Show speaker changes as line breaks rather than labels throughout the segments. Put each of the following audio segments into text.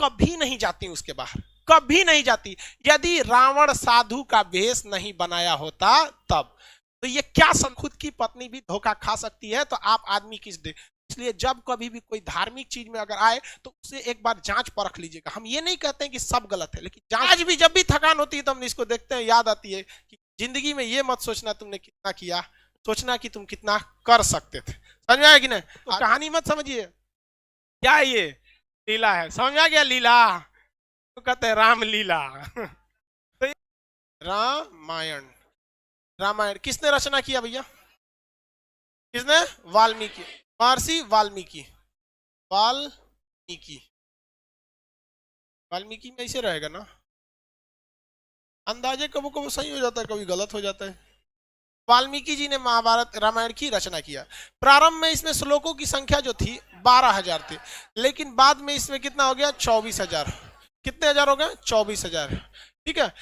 कभी नहीं जाती उसके बाहर, कभी नहीं जाती। यदि रावण साधु का वेश नहीं बनाया होता तब। तो ये क्या खुद की पत्नी भी धोखा खा सकती है, तो आप आदमी किस दे। इसलिए जब कभी भी कोई धार्मिक चीज में अगर आए तो उसे एक बार जांच परख लीजिएगा। हम ये नहीं कहते हैं कि सब गलत है, लेकिन जांच। आज भी जब भी थकान होती है तो हम इसको देखते हैं, याद आती है कि जिंदगी में ये मत सोचना तुमने कितना किया, सोचना कि तुम कितना कर सकते थे। समझ में आया कि नहीं? तो कहानी मत समझिए क्या है, ये लीला है। समझ आ गया? लीला तो कहते हैं रामलीला। तो रामायण, रामायण किसने रचना किया भैया? किसने? वाल्मीकि, महर्षि वाल्मीकि। वाल्मीकि, वाल्मीकि में ऐसे रहेगा ना, अंदाजे कभी कभी सही हो जाता है, कभी गलत हो जाता है। वाल्मीकि जी ने महाभारत रामायण की रचना किया। प्रारंभ में इसमें श्लोकों की संख्या जो थी 12,000 थी, लेकिन बाद में इसमें कितना हो गया? 24,000। कितने हजार हो गए? 24,000। ठीक है।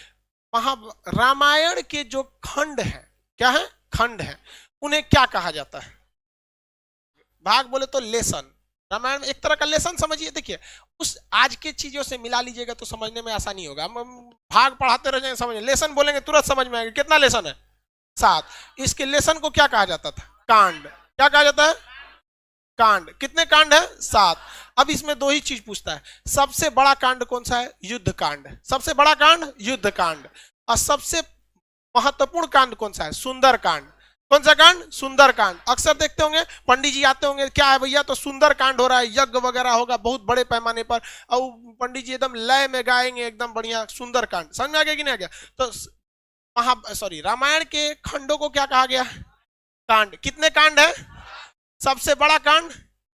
रामायण के जो खंड है, क्या है? खंड है। उन्हें क्या कहा जाता है? भाग बोले तो लेसन। रामायण में एक तरह का लेसन समझिए। देखिए, उस आज के चीजों से मिला लीजिएगा तो समझने में आसानी होगा। हम भाग पढ़ाते रह जाएंगे, समझ लेसन बोलेंगे तुरंत समझ में आएगा। कितना लेसन है? 7। इसके लेसन को क्या कहा जाता था? कांड। क्या कहा जाता है? कांड। कितने कांड है? 7। अब इसमें दो ही चीज पूछता है, सबसे बड़ा कांड कौन सा है? युद्ध कांड। सबसे बड़ा कांड युद्ध कांड। और सबसे महत्वपूर्ण कांड कौन सा है? सुंदर कांड। कौन सा कांड? सुंदर कांड। अक्सर देखते होंगे पंडित जी आते होंगे, क्या है भैया? तो सुंदर कांड हो रहा है, यज्ञ वगैरह होगा बहुत बड़े पैमाने पर, और पंडित जी एकदम लय में गाएंगे एकदम बढ़िया सुंदर कांड। समझ में आ गया कि नहीं आ गया? तो रामायण के खंडों को क्या कहा गया? कांड। कितने कांड है? सबसे बड़ा कांड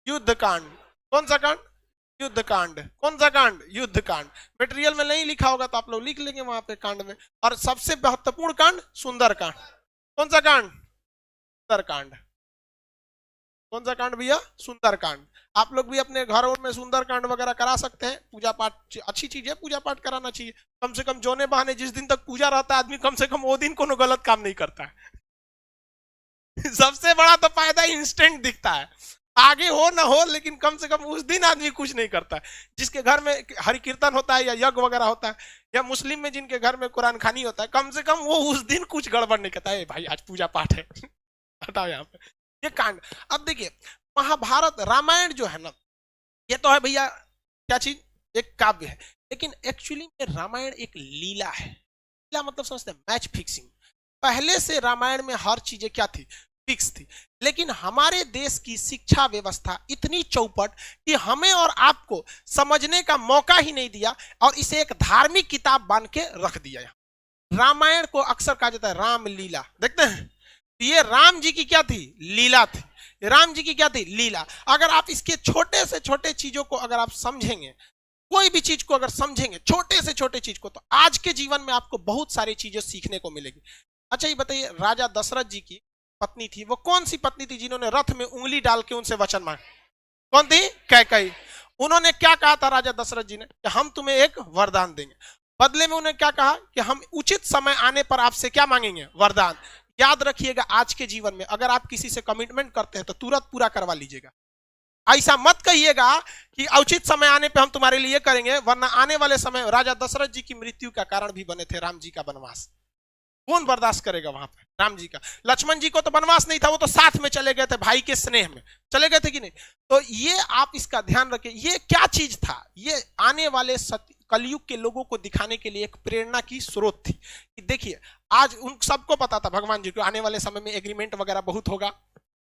युद्ध कांड। कौन सा कांड? युद्ध कांड। कौन सा कांड? युद्ध कांड। मटेरियल में नहीं लिखा होगा तो आप लोग लिख लेंगे वहां पे कांड में। और सबसे महत्वपूर्ण कांड सुंदर कांड। कौन सा कांड? सुंदर कांड। कौन सा कांड भैया? सुंदर कांड। आप लोग भी अपने घरों में सुंदर कांड वगैरह करा सकते हैं। पूजा पाठ अच्छी चीज है, पूजा पाठ कराना चाहिए। कम से कम जोने बहाने जिस दिन तक पूजा रहता है आदमी कम से कम वो दिन कोनो गलत काम नहीं करता है। सबसे बड़ा तो फायदा इंस्टेंट दिखता है, आगे हो ना हो लेकिन कम से कम उस दिन आदमी कुछ नहीं करता है। जिसके घर में हरि कीर्तन होता है या यज्ञ वगैरह होता है, या मुस्लिम में जिनके घर में कुरान खानी होता है, कम से कम वो उस दिन कुछ गड़बड़ नहीं करता है। भाई आज पूजा पाठ है, हटाओ यहाँ पे ये कांड। अब देखिए, महाभारत रामायण जो है ना, ये तो है भैया क्या चीज? एक काव्य है, लेकिन एक्चुअली में रामायण एक लीला है। लीला मतलब समझते हैं? Match fixing. पहले से रामायण में हर चीजें क्या थी? फिक्स थी। लेकिन हमारे देश की शिक्षा व्यवस्था इतनी चौपट कि हमें और आपको समझने का मौका ही नहीं दिया, और इसे एक धार्मिक किताब बांध के रख दिया। रामायण को अक्सर कहा जाता है रामलीला। देखते हैं, ये राम जी की क्या थी? लीला थी। राम जी की क्या थी? लीला। अगर आप इसके छोटे से छोटे चीजों को अगर आप समझेंगे, कोई भी चीज को अगर समझेंगे, छोटे से छोटे चीज को, तो आज के जीवन में आपको बहुत सारी चीजें सीखने को मिलेगी। अच्छा ये बताइए, राजा दशरथ जी की पत्नी थी, वो कौन सी पत्नी थी जिन्होंने रथ में उंगली डाल के उनसे वचन मांगा? कौन थी? कैकेयी। उन्होंने क्या कहा था राजा दशरथ जी ने? कि हम तुम्हें एक वरदान देंगे। बदले में उन्हें क्या कहा? कि हम उचित समय आने पर आपसे क्या मांगेंगे? वरदान। याद रखिएगा, आज के जीवन में अगर आप किसी से कमिटमेंट करते हैं तो तुरंत पूरा करवा लीजिएगा। ऐसा मत कहिएगा कि उचित समय आने पे हम तुम्हारे लिए करेंगे, वरना आने वाले समय राजा दशरथ जी की मृत्यु का कारण भी बने थे राम जी का वनवास। कौन बर्दाश्त करेगा वहां पे? राम जी का। लक्ष्मण जी को तो वनवास नहीं था, वो तो साथ में चले गए थे, भाई के स्नेह में चले गए थे कि नहीं? तो ये आप इसका ध्यान रखें। ये क्या चीज था? ये आने वाले कलयुग के लोगों को दिखाने के लिए एक प्रेरणा की स्रोत थी। कि देखिए, आज उन सबको पता था भगवान जी को आने वाले समय में एग्रीमेंट वगैरह बहुत होगा,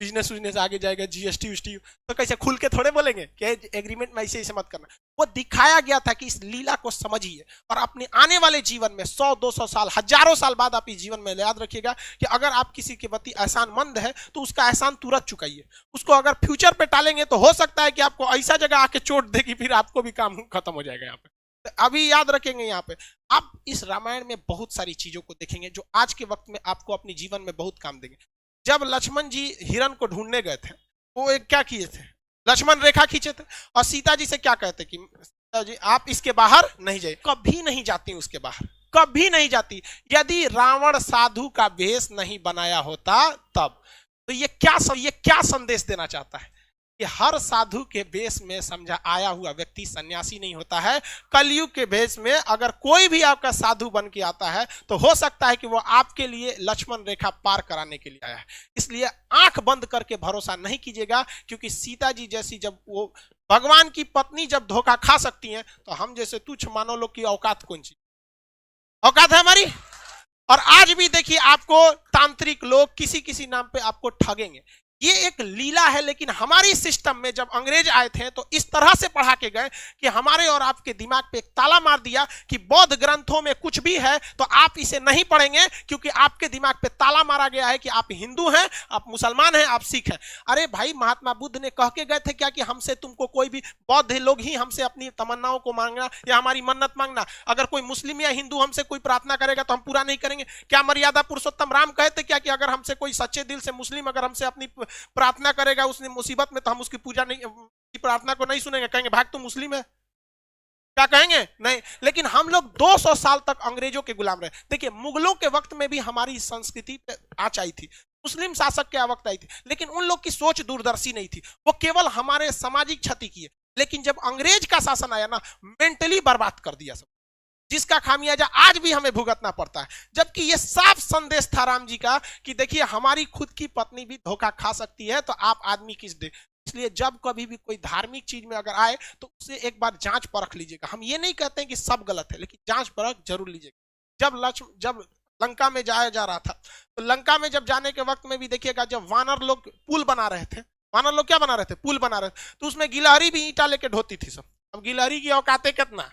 बिजनेस आगे जाएगा, जीएसटी उष्टी, तो कैसे खुल के थोड़े बोलेंगे कि एग्रीमेंट में ऐसे मत करना। वो दिखाया गया था कि इस लीला को समझिए, और अपने आने वाले जीवन में 100-200 साल, हजारों साल बाद आप इस जीवन में याद रखिएगा कि अगर आप किसी के प्रति एहसानमंद है तो उसका एहसान तुरंत चुकाइए। उसको अगर फ्यूचर पे टालेंगे तो हो सकता है कि आपको ऐसा जगह आके चोट देगी, फिर आपको भी काम खत्म हो जाएगा। यहाँ पे तो अभी याद रखेंगे, यहाँ पे आप इस रामायण में बहुत सारी चीजों को देखेंगे जो आज के वक्त में आपको अपने जीवन में बहुत काम देंगे। जब लक्ष्मण जी हिरण को ढूंढने गए थे, वो एक क्या किए थे? लक्ष्मण रेखा खींचे थे, और सीता जी से क्या कहते कि सीता जी आप इसके बाहर नहीं जाइए। कभी नहीं जाती उसके बाहर, कभी नहीं जाती। यदि रावण साधु का वेश नहीं बनाया होता तब। तो ये क्या संदेश देना चाहता है? कि हर साधु के वेश में समझा आया हुआ व्यक्ति सन्यासी नहीं होता है। कलयुग के वेश में अगर कोई भी आपका साधु बन के आता है तो हो सकता है कि वो आपके लिए लक्ष्मण रेखा पार कराने के लिए आया है। इसलिए आंख बंद करके भरोसा नहीं कीजिएगा, क्योंकि सीता जी जैसी जब वो भगवान की पत्नी जब धोखा खा सकती हैं तो हम जैसे तुच्छ मानव लोग की औकात कौन सी औकात है हमारी। और आज भी देखिए आपको तांत्रिक लोग किसी किसी नाम पे आपको ठगेंगे। ये एक लीला है, लेकिन हमारी सिस्टम में जब अंग्रेज आए थे तो इस तरह से पढ़ा के गए कि हमारे और आपके दिमाग पे एक ताला मार दिया कि बौद्ध ग्रंथों में कुछ भी है तो आप इसे नहीं पढ़ेंगे, क्योंकि आपके दिमाग पे ताला मारा गया है कि आप हिंदू हैं, आप मुसलमान हैं, आप सिख हैं। अरे भाई, महात्मा बुद्ध ने कह के गए थे क्या कि हमसे तुमको कोई भी बौद्ध लोग ही हमसे अपनी तमन्नाओं को मांगना या हमारी मन्नत मांगना, अगर कोई मुस्लिम या हिंदू हमसे कोई प्रार्थना करेगा तो हम पूरा नहीं करेंगे? क्या मर्यादा पुरुषोत्तम राम कहते क्या कि अगर हमसे कोई सच्चे दिल से मुस्लिम अगर हमसे अपनी प्रार्थना करेगा उसने मुसीबत में तो हम उसकी पूजा नहीं, की प्रार्थना को नहीं सुनेंगे, कहेंगे भाग तू मुस्लिम है? क्या कहेंगे? नहीं। लेकिन हम लोग 200 साल तक अंग्रेजों के गुलाम रहे। देखिए, मुगलों के वक्त में भी हमारी संस्कृति पे आँच आई थी, मुस्लिम शासक के वक्त आई थी, लेकिन उन लोग की सोच दूरदर्शी नहीं थी, वो केवल हमारे सामाजिक क्षति की है। लेकिन जब अंग्रेज का शासन आया ना, मेंटली बर्बाद कर दिया सब, जिसका खामियाजा आज भी हमें भुगतना पड़ता है। जबकि ये साफ संदेश था राम जी का कि देखिए हमारी खुद की पत्नी भी धोखा खा सकती है, तो आप आदमी किस दे। इसलिए जब कभी भी कोई धार्मिक चीज में अगर आए तो उसे एक बार जांच परख लीजिएगा। हम ये नहीं कहते हैं कि सब गलत है, लेकिन जांच परख जरूर लीजिएगा। जब लंका में जाया जा रहा था तो लंका में जब जाने के वक्त में भी देखिएगा, जब वानर लोग पुल बना रहे थे, वानर लोग क्या बना रहे थे? पुल बना रहे थे, तो उसमें गिलहरी भी ईंटा लेके ढोती थी सब। अब गिलहरी की औकातें कितना,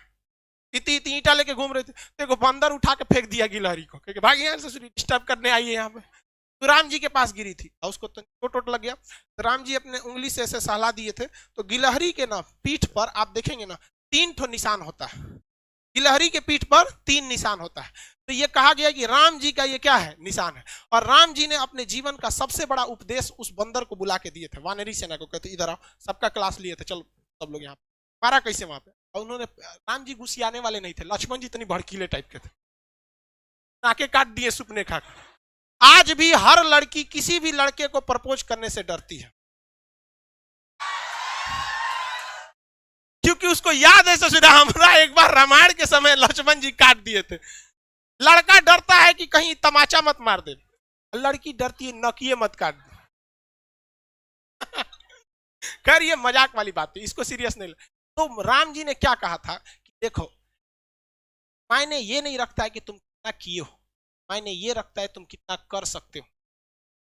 इतनी ईंटा लेके घूम रहे थे, देखो बंदर उठा के फेंक दिया गिलहरी को, क्योंकि भाग यहाँ से डिस्टर्ब करने आई है यहाँ पे। तो राम जी के पास गिरी थी और उसको चोट लग गया, तो राम जी अपने उंगली से ऐसे सहला दिए थे, तो गिलहरी के ना पीठ पर आप देखेंगे ना 3 ठो निशान होता है। गिलहरी के पीठ पर 3 निशान होता है। तो ये कहा गया कि राम जी का ये क्या है? निशान है। और राम जी ने अपने जीवन का सबसे बड़ा उपदेश उस बंदर को बुला के दिए थे, वानरी सेना को, कहते इधर आओ, सबका क्लास लिए थे, चलो सब लोग यहाँ मारा कैसे वहां पे। और उन्होंने, राम जी घुसियाने वाले नहीं थे, लक्ष्मण जी इतनी भड़कीले टाइप के थे, नाके काट दिए सुपने खा। आज भी हर लड़की किसी भी लड़के को प्रपोज करने से डरती है, क्योंकि उसको याद है ससुरा हमरा एक बार रामायण के समय लक्ष्मण जी काट दिए थे। लड़का डरता है कि कहीं तमाचा मत मार दे, लड़की डरती है नकिए मत काट दे। खैर ये मजाक वाली बात है, इसको सीरियस नहीं। तो राम जी ने क्या कहा था कि देखो, मायने ये नहीं रखता है कि तुम कितना किए हो, मायने ये रखता है तुम कितना कर सकते हो।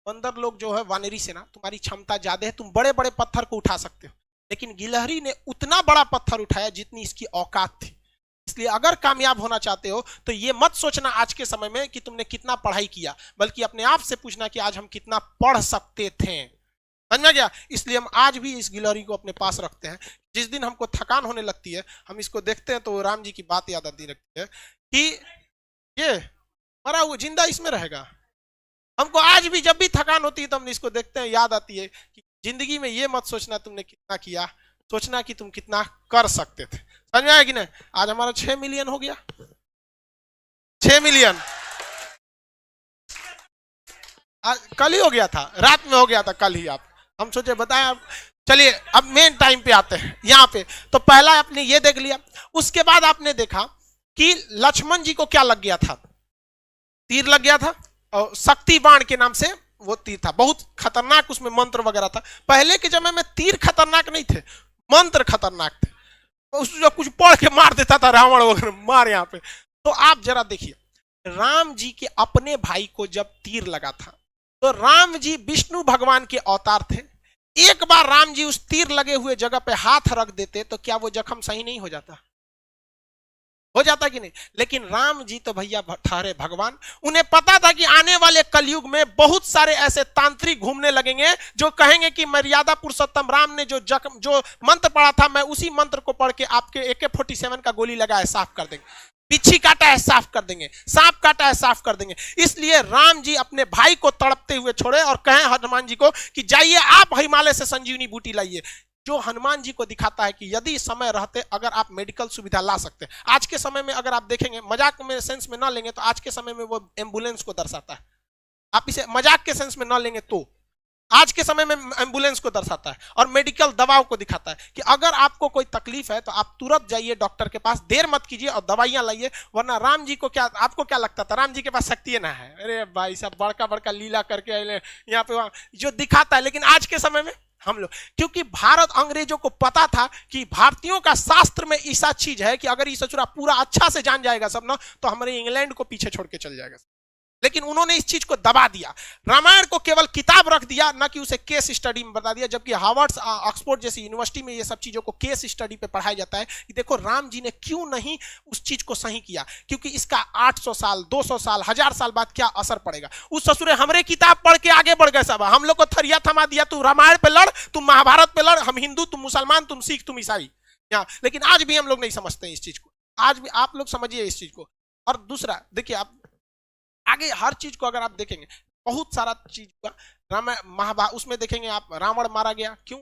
बंदर लोग जो है वानरी सेना, तुम्हारी क्षमता ज्यादा है, तुम बड़े बड़े पत्थर को उठा सकते हो, लेकिन गिलहरी ने उतना बड़ा पत्थर उठाया जितनी इसकी औकात थी। इसलिए अगर कामयाब होना चाहते हो तो ये मत सोचना आज के समय में कि तुमने कितना पढ़ाई किया, बल्कि अपने आप से पूछना कि आज हम कितना पढ़ सकते थे। समझ में गया? इसलिए हम आज भी इस गिलहरी को अपने पास रखते हैं। जिस दिन हमको थकान होने लगती है, हम इसको देखते हैं तो राम जी की बात याद आती लगती है कि ये मरा हुआ जिंदा इसमें रहेगा। हमको आज भी जब भी थकान होती है तो हम इसको देखते हैं, याद आती है कि जिंदगी में ये मत सोचना तुमने कितना किया, सोचना कि तुम कितना कर सकते थे। समझ में आया कि नहीं? आज हमारा 6 मिलियन हो गया, 6 मिलियन कल ही हो गया था, रात में हो गया था कल ही। आप हम सोचे बताएं। चलिए अब मेन टाइम पे आते हैं यहाँ पे। तो पहला आपने ये देख लिया, उसके बाद आपने देखा कि लक्ष्मण जी को क्या लग गया था? तीर लग गया था, और शक्ति बाण के नाम से वो तीर था, बहुत खतरनाक, उसमें मंत्र वगैरह था। पहले के समय में तीर खतरनाक नहीं थे, मंत्र खतरनाक थे, उसको कुछ पढ़ के मार देता था रावण वगैरह, मार यहाँ पे। तो आप जरा देखिए, राम जी के अपने भाई को जब तीर लगा था तो राम जी विष्णु भगवान के अवतार थे। एक बार राम जी उस तीर लगे हुए जगह पे हाथ रख देते तो क्या वो जख्म सही नहीं हो जाता? हो जाता कि नहीं? लेकिन राम जी तो भैया ठहरे भगवान, उन्हें पता था कि आने वाले कलयुग में बहुत सारे ऐसे तांत्रिक घूमने लगेंगे जो कहेंगे कि मर्यादा पुरुषोत्तम राम ने जो मंत्र पढ़ा था, मैं उसी मंत्र को पढ़ के आपके AK-47 का गोली लगा है साफ कर देंगे, बिच्छी काटा है साफ कर देंगे, सांप काटा है साफ कर देंगे। इसलिए राम जी अपने भाई को तड़पते हुए छोड़े और कहें हनुमान जी को कि जाइए आप हिमालय से संजीवनी बूटी लाइए, जो हनुमान जी को दिखाता है कि यदि समय रहते अगर आप मेडिकल सुविधा ला सकते हैं। आज के समय में अगर आप देखेंगे, मजाक में सेंस में ना लेंगे तो आज के समय में वो एम्बुलेंस को दर्शाता है। आप इसे मजाक के सेंस में ना लेंगे तो आज के समय में एम्बुलेंस को दर्शाता है और मेडिकल दवाओं को दिखाता है कि अगर आपको कोई तकलीफ है तो आप तुरंत जाइए डॉक्टर के पास, देर मत कीजिए और दवाइयां लाइए। वरना राम जी को क्या, आपको क्या लगता था राम जी के पास शक्ति ना है? अरे भाई साहब बड़का बड़का लीला करके यहाँ पे वहां जो दिखाता है। लेकिन आज के समय में हम लोग, क्योंकि भारत अंग्रेजों को पता था कि भारतीयों का शास्त्र में ऐसा चीज है कि अगर ये सचुरा पूरा अच्छा से जान जाएगा सब ना तो हमारे इंग्लैंड को पीछे छोड़ के चल जाएगा। लेकिन उन्होंने इस चीज को दबा दिया, रामायण को केवल किताब रख दिया, ना कि उसे केस स्टडी में बता दिया। जबकि हार्वर्ड ऑक्सफोर्ड जैसी यूनिवर्सिटी में ये सब चीजों को केस स्टडी पे पढ़ाया जाता है कि देखो राम जी ने क्यों नहीं उस चीज को सही किया, क्योंकि इसका 800 साल 200 साल 1000 साल बाद क्या असर पड़ेगा। उस ससुरे हमरे किताब पढ़ के आगे बढ़ गए सब, हम लोग को थरिया थमा दिया, तू रामायण पे लड़, तुम महाभारत पे लड़, हम हिंदू तुम मुसलमान तुम सिख तुम ईसाई। लेकिन आज भी हम लोग नहीं समझते हैं इस चीज को, आज भी आप लोग समझिए इस चीज को। और दूसरा देखिए, आप आगे हर चीज को अगर आप देखेंगे, बहुत सारा चीज का रामायण महाभारत उसमें देखेंगे आप, रावण मारा गया क्यों?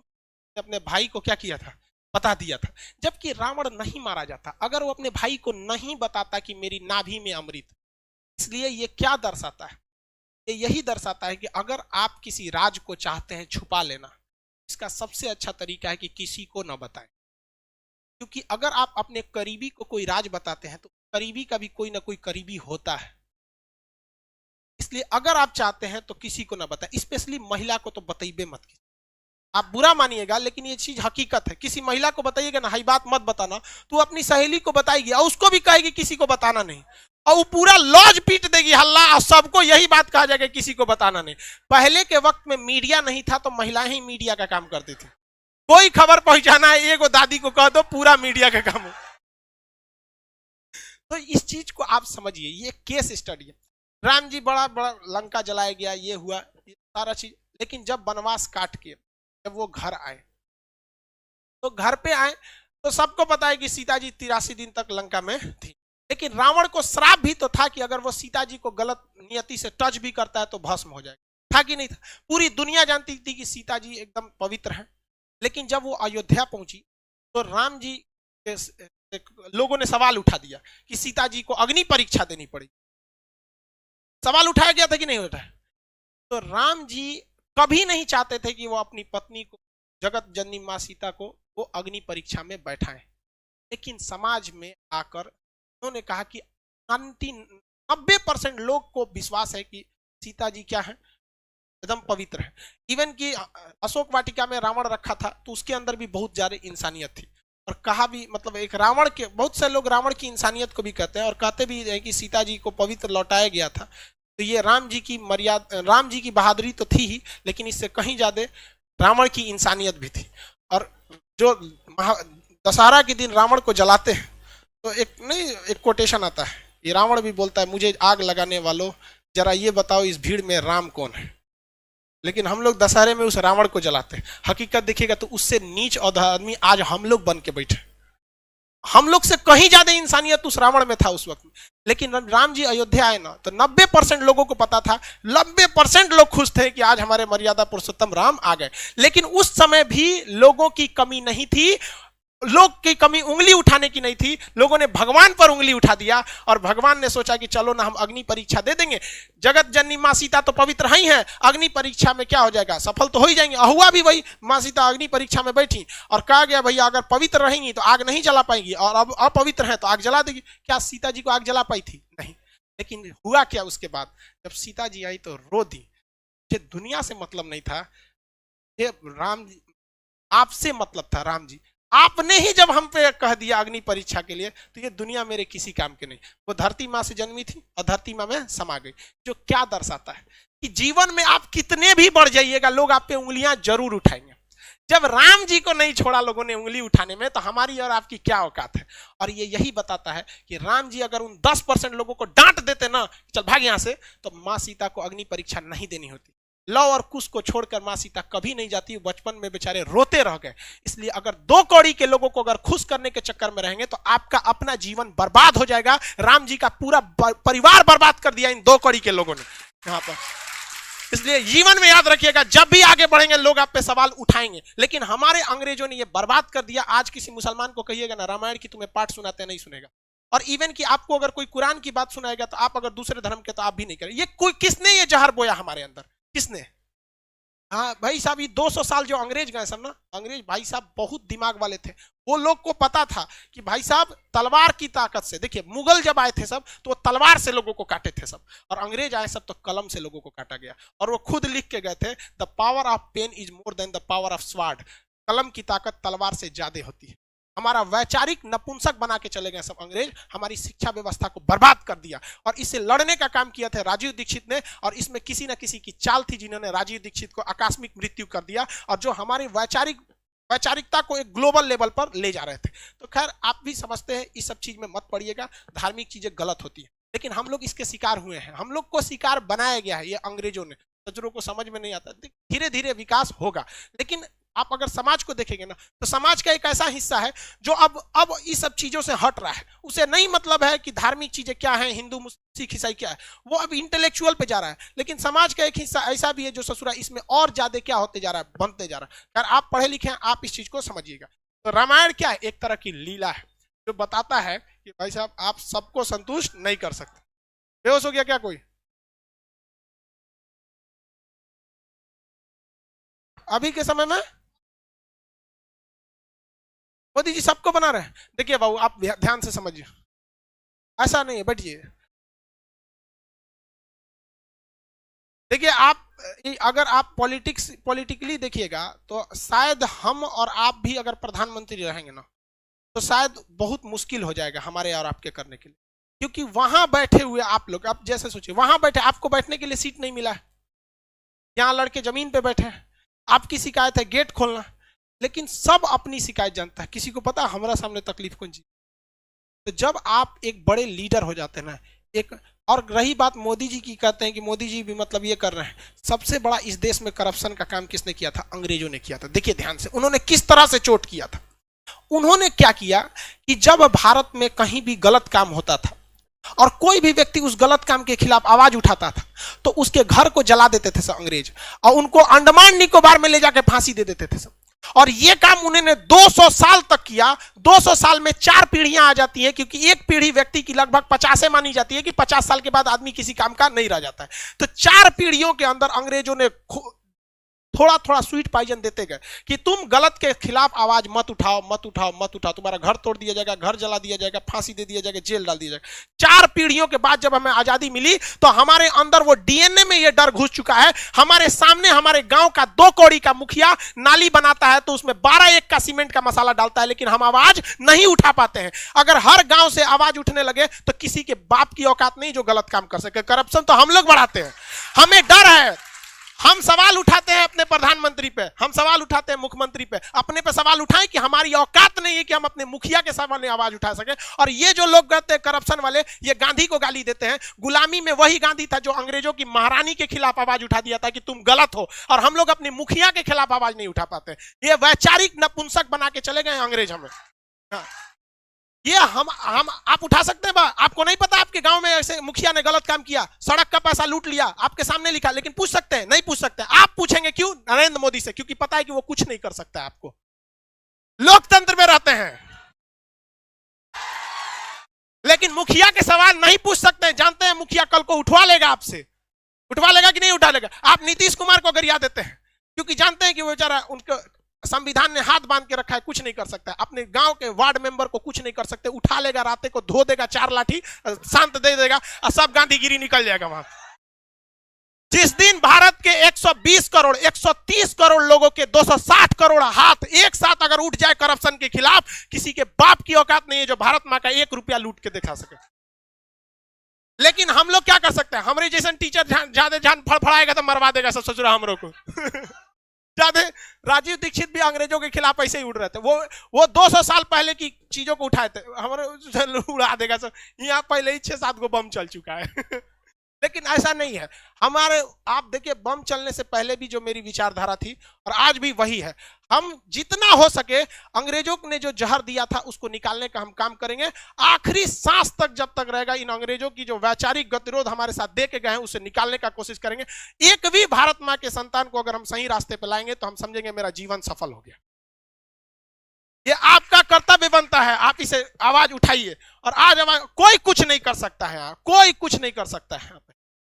अपने भाई को क्या किया था, बता दिया था। जबकि रावण नहीं मारा जाता अगर वो अपने भाई को नहीं बताता कि मेरी नाभि में अमृत। इसलिए ये क्या दर्शाता है, ये यही दर्शाता है कि अगर आप किसी राज को चाहते हैं छुपा लेना, इसका सबसे अच्छा तरीका है कि किसी को ना बताएं। क्योंकि अगर आप अपने करीबी को कोई राज बताते हैं तो करीबी का भी कोई ना कोई करीबी होता है। इसलिए अगर आप चाहते हैं तो किसी को ना बताएं, स्पेशली महिला को तो बताइए मत। आप बुरा मानिएगा लेकिन ये चीज हकीकत है। किसी महिला को बताइएगा ना, हाई बात मत बताना, तो अपनी सहेली को बताएगी और उसको भी कहेगी किसी को बताना नहीं, और वो पूरा लॉज पीट देगी हल्ला, और सबको यही बात कहा जाएगा किसी को बताना नहीं। पहले के वक्त में मीडिया नहीं था तो महिलाएं ही मीडिया का काम करती थी। कोई खबर पहुंचाना है एगो दादी को कह दो, पूरा मीडिया का काम हो। तो इस चीज को आप समझिए, ये केस स्टडी है। राम जी बड़ा बड़ा लंका जलाया गया, ये हुआ, ये सारा चीज। लेकिन जब वनवास काट के जब वो घर आए, तो घर पे आए तो सबको पता है कि सीता जी 83 दिन तक लंका में थी। लेकिन रावण को श्राप भी तो था कि अगर वो सीता जी को गलत नियति से टच भी करता है तो भस्म हो जाएगा, था कि नहीं था? पूरी दुनिया जानती थी कि सीता जी एकदम पवित्र है। लेकिन जब वो अयोध्या पहुंची तो राम जी लोगों ने सवाल उठा दिया कि सीता जी को अग्नि परीक्षा देनी पड़ी। सवाल उठाया गया था कि नहीं उठाया? तो राम जी कभी नहीं चाहते थे कि वो अपनी पत्नी को, जगत जननी मां सीता को, वो अग्नि परीक्षा में बैठाएं। लेकिन समाज में आकर उन्होंने कहा कि 90% लोग को विश्वास है कि सीता जी क्या है, एकदम पवित्र है। इवन कि अशोक वाटिका में रावण रखा था तो उसके अंदर भी बहुत ज्यादा इंसानियत थी। और कहा भी, मतलब एक रावण के, बहुत से लोग रावण की इंसानियत को भी कहते हैं और कहते भी हैं कि सीता जी को पवित्र लौटाया गया था। तो ये राम जी की मर्यादा, राम जी की बहादुरी तो थी ही, लेकिन इससे कहीं ज्यादा रावण की इंसानियत भी थी। और जो दशहरा के दिन रावण को जलाते हैं तो एक कोटेशन आता है, ये रावण भी बोलता है, मुझे आग लगाने वालों जरा ये बताओ इस भीड़ में राम कौन है। लेकिन हम लोग दशहरे में उस रावण को जलाते हैं। हकीकत देखिएगा तो उससे नीच और आदमी आज हम लोग बन के बैठे, हम लोग से कहीं ज्यादा इंसानियत उस रावण में था उस वक्त में। लेकिन राम जी अयोध्या आए ना तो 90% लोगों को पता था, 90% लोग खुश थे कि आज हमारे मर्यादा पुरुषोत्तम राम आ गए। लेकिन उस समय भी लोगों की कमी नहीं थी, लोग की कमी उंगली उठाने की नहीं थी। लोगों ने भगवान पर उंगली उठा दिया और भगवान ने सोचा कि चलो ना हम अग्नि परीक्षा दे देंगे, जगत जननी मां सीता तो पवित्र ही है, अग्नि परीक्षा में क्या हो जाएगा, सफल तो हो ही जाएंगे। हुआ भी वही, मां सीता अग्नि परीक्षा में बैठी और कहा गया भैया अगर पवित्र रहेंगी तो आग नहीं जला पाएंगी और अब अपवित्र है तो आग जला देगी। क्या सीता जी को आग जला पाई थी? नहीं। लेकिन हुआ क्या उसके बाद, जब सीता जी आई तो रो दी। मुझे दुनिया से मतलब नहीं था, ये राम जी आपसे मतलब था। राम जी आपने ही जब हम पे कह दिया अग्नि परीक्षा के लिए तो ये दुनिया मेरे किसी काम के नहीं। वो धरती माँ से जन्मी थी और धरती माँ में समा गई। जो क्या दर्शाता है कि जीवन में आप कितने भी बढ़ जाइएगा लोग आप पे उंगलियां जरूर उठाएंगे। जब राम जी को नहीं छोड़ा लोगों ने उंगली उठाने में तो हमारी और आपकी क्या औकात है। और ये यही बताता है कि राम जी अगर उन 10% लोगों को डांट देते ना, चल भाग यहां से, तो माँ सीता को अग्नि परीक्षा नहीं देनी होती। लव और कुश को छोड़कर मां सीता कभी नहीं जाती, बचपन में बेचारे रोते रह गए। इसलिए अगर 2 कौड़ी के लोगों को अगर खुश करने के चक्कर में रहेंगे तो आपका अपना जीवन बर्बाद हो जाएगा। राम जी का पूरा परिवार बर्बाद कर दिया इन 2 कौड़ी के लोगों ने यहां पर। इसलिए जीवन में याद रखिएगा, जब भी आगे बढ़ेंगे लोग आप पे सवाल उठाएंगे। लेकिन हमारे अंग्रेजों ने ये बर्बाद कर दिया। आज किसी मुसलमान को कहिएगा ना रामायण की तुम्हें पाठ सुनाते, नहीं सुनेगा। और इवन कि आपको अगर कोई कुरान की बात सुनाएगा तो आप अगर दूसरे धर्म के तो आप भी नहीं करें। ये कोई किसने ये जहर बोया हमारे अंदर, किसने? हाँ भाई साहब, ये 200 साल जो अंग्रेज गए सब ना, अंग्रेज भाई साहब बहुत दिमाग वाले थे। वो लोग को पता था कि भाई साहब तलवार की ताकत से, देखिए मुगल जब आए थे सब तो वो तलवार से लोगों को काटे थे सब, और अंग्रेज आए सब तो कलम से लोगों को काटा गया। और वो खुद लिख के गए थे, the power of pen is more than the power of sword. कलम की ताकत तलवार से ज्यादा होती है। हमारा वैचारिक नपुंसक बना के चले गए सब अंग्रेज, हमारी शिक्षा व्यवस्था को बर्बाद कर दिया। और इससे लड़ने का काम किया था राजीव दीक्षित ने, और इसमें किसी न किसी की चाल थी जिन्होंने राजीव दीक्षित को आकस्मिक मृत्यु कर दिया, और जो हमारी वैचारिकता को एक ग्लोबल लेवल पर ले जा रहे थे। तो खैर आप भी समझते हैं, इस सब चीज में मत पड़िएगा, धार्मिक चीजें गलत होती है, लेकिन हम लोग इसके शिकार हुए हैं, हम लोग को शिकार बनाया गया है ये अंग्रेजों ने। सज्जनों को समझ में नहीं आता, धीरे धीरे विकास होगा। लेकिन आप अगर समाज को देखेंगे ना, तो समाज का एक ऐसा हिस्सा है जो अब इस सब चीजों से हट रहा है। उसे नहीं मतलब है कि धार्मिक चीजें क्या है, हिंदू मुस्लिम सिख ईसाई क्या है, वो अब इंटेलेक्चुअल पे जा रहा है। लेकिन समाज का एक हिस्सा ऐसा भी है जो ससुरा इसमें और ज्यादा क्या होते जा रहा है, बनते जा रहा है। यार आप पढ़े लिखे हैं, आप इस चीज को समझिएगा। तो रामायण क्या है, एक तरह की लीला है जो बताता है कि भाई साहब आप सबको संतुष्ट नहीं कर सकते। बेहोश हो गया क्या कोई? अभी के समय में मोदी जी सबको बना रहे हैं। देखिए बाबू आप ध्यान से समझिए, ऐसा नहीं है, बैठिए। देखिए आप अगर आप पॉलिटिकली देखिएगा तो शायद हम और आप भी अगर प्रधानमंत्री रहेंगे ना, तो शायद बहुत मुश्किल हो जाएगा हमारे और आपके करने के लिए। क्योंकि वहां बैठे हुए आप लोग, आप जैसे सोचिए, वहां बैठे आपको बैठने के लिए सीट नहीं मिला है, यहाँ लड़के जमीन पे बैठे हैं, आपकी शिकायत है गेट खोलना, लेकिन सब अपनी शिकायत जानता है। किसी को पता हमारा सामने तकलीफ कौन सी। तो जब आप एक बड़े लीडर हो जाते हैं ना, एक, और रही बात मोदी जी की, कहते हैं कि मोदी जी भी मतलब ये कर रहे हैं, सबसे बड़ा इस देश में करप्शन का काम किसने किया था? अंग्रेजों ने किया था। देखिए ध्यान से, उन्होंने किस तरह से चोट किया था। उन्होंने क्या किया कि जब भारत में कहीं भी गलत काम होता था और कोई भी व्यक्ति उस गलत काम के खिलाफ आवाज उठाता था, तो उसके घर को जला देते थे सब अंग्रेज, और उनको अंडमान निकोबार में ले जाकर फांसी दे देते थे सब। और ये काम उन्होंने 200 साल तक किया। 200 साल में 4 पीढ़ियां आ जाती है, क्योंकि एक पीढ़ी व्यक्ति की लगभग 50 मानी जाती है कि 50 साल के बाद आदमी किसी काम का नहीं रह जाता है। तो 4 पीढ़ियों के अंदर अंग्रेजों ने थोड़ा थोड़ा स्वीट पॉइजन देते गए कि तुम गलत के खिलाफ आवाज मत उठाओ, मत उठाओ, मत उठाओ, तुम्हारा घर तोड़ दिया जाएगा, घर जला दिया जाएगा, फांसी दे दिया जाएगा, जेल डाल दिया जाएगा। 4 पीढ़ियों के बाद जब हमें आजादी मिली तो हमारे अंदर वो डीएनए में ये डर घुस चुका है। हमारे सामने हमारे गांव का 2 कौड़ी का मुखिया नाली बनाता है तो उसमें 12 का सीमेंट का मसाला डालता है, लेकिन हम आवाज नहीं उठा पाते हैं। अगर हर गांव से आवाज उठने लगे तो किसी के बाप की औकात नहीं जो गलत काम कर सके। करप्शन तो हम लोग बढ़ाते हैं, हमें डर है। हम सवाल उठाते हैं अपने प्रधानमंत्री पे, हम सवाल उठाते हैं मुख्यमंत्री पे, अपने पे सवाल उठाएं कि हमारी औकात नहीं है कि हम अपने मुखिया के सामने आवाज उठा सके। और ये जो लोग कहते हैं करप्शन वाले, ये गांधी को गाली देते हैं। गुलामी में वही गांधी था जो अंग्रेजों की महारानी के खिलाफ आवाज उठा दिया था कि तुम गलत हो, और हम लोग अपने मुखिया के खिलाफ आवाज नहीं उठा पाते। ये वैचारिक नपुंसक बना के चले गए अंग्रेज हमें। हाँ। ये हम आप उठा सकते हैं। आपको नहीं पता आपके गांव में ऐसे मुखिया ने गलत काम किया, सड़क का पैसा लूट लिया, आपके सामने लिखा, लेकिन पूछ सकते हैं? नहीं पूछ सकते। आप पूछेंगे क्यों? नरेंद्र मोदी से, क्योंकि पता है कि वो कुछ नहीं कर सकता है। आपको लोकतंत्र में रहते हैं, लेकिन मुखिया के सवाल नहीं पूछ सकते। जानते हैं मुखिया कल को उठवा लेगा आपसे, उठवा लेगा कि नहीं उठा लेगा? आप नीतीश कुमार को गरिया देते हैं क्योंकि जानते हैं कि वो बेचारा, उनको संविधान ने हाथ बांध के रखा है, कुछ नहीं कर सकता। अपने गांव के वार्ड मेंबर को कुछ नहीं कर सकते। उठा लेगा, राते को धो देगा 4 लाठी, शांत दे देगा, और सब गांधीगिरी निकल जाएगा वहां। जिस दिन भारत के 120 करोड़ 130 करोड़ लोगों के 260 करोड़ हाथ एक साथ अगर उठ जाए करप्शन के खिलाफ, किसी के बाप की औकात नहीं है जो भारत मां का 1 रुपया लूट के दिखा सके। लेकिन हम लोग क्या कर सकते हैं? हमारे जैसे टीचर ज्यादा जान फड़फड़ाएगा तो मरवा देगा सब ससुरा हमरों को। ज्यादा राजीव दीक्षित भी अंग्रेजों के खिलाफ ऐसे ही उड़ रहे थे। वो 200 साल पहले की चीजों को उठाए थे, हमारे उड़ा देगा सब। यहाँ पहले ही 6-7 गो बम चल चुका है। लेकिन ऐसा नहीं है हमारे। आप देखिए, बम चलने से पहले भी जो मेरी विचारधारा थी और आज भी वही है। हम जितना हो सके अंग्रेजों ने जो जहर दिया था उसको निकालने का हम काम करेंगे। आखिरी सांस तक जब तक रहेगा, इन अंग्रेजों की जो वैचारिक गतिरोध हमारे साथ दे के गए हैं उसे निकालने का कोशिश करेंगे। एक भी भारत मां के संतान को अगर हम सही रास्ते पर लाएंगे तो हम समझेंगे मेरा जीवन सफल हो गया। ये आपका कर्तव्य बनता है, आप इसे आवाज उठाइए। और आज कोई कुछ नहीं कर सकता है, कोई कुछ नहीं कर सकता है।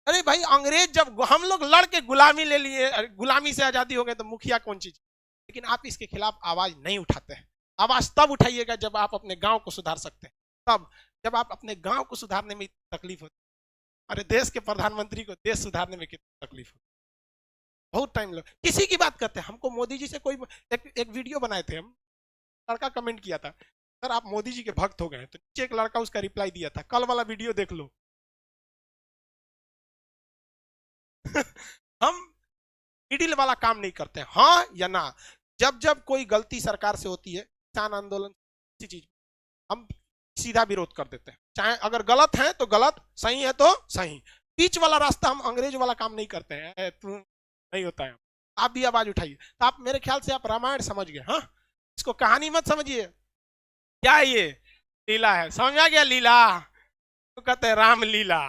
अरे भाई अंग्रेज जब हम लोग लड़ के गुलामी ले लिए, गुलामी से आजादी हो गए, तो मुखिया कौन चीज? लेकिन आप इसके खिलाफ आवाज नहीं उठाते हैं। आवाज तब उठाइएगा जब आप अपने गांव को सुधार सकते हैं, तब जब आप अपने गांव को सुधारने में तकलीफ होती है। अरे देश के प्रधानमंत्री को देश सुधारने में कितनी तकलीफ होती है, बहुत टाइम लग, किसी की बात करते हैं। हमको मोदी जी से कोई एक वीडियो बनाए थे हम, लड़का कमेंट किया था, सर आप मोदी जी के भक्त हो गए, तो नीचे एक लड़का उसका रिप्लाई दिया था, कल वाला वीडियो देख लो। हम मिडिल वाला काम नहीं करते, हाँ या ना। जब जब कोई गलती सरकार से होती है, किसान आंदोलन, किसी चीज हम सीधा विरोध कर देते हैं, चाहे अगर गलत है तो गलत, सही है तो सही। बीच वाला रास्ता हम अंग्रेज वाला काम नहीं करते हैं, तू नहीं होता है। आप भी आवाज उठाइए। तो आप मेरे ख्याल से आप रामायण समझ गए, हाँ, इसको कहानी मत समझिए। क्या है ये? लीला है, समझ आ गया लीला, तो कहते हैं राम लीला।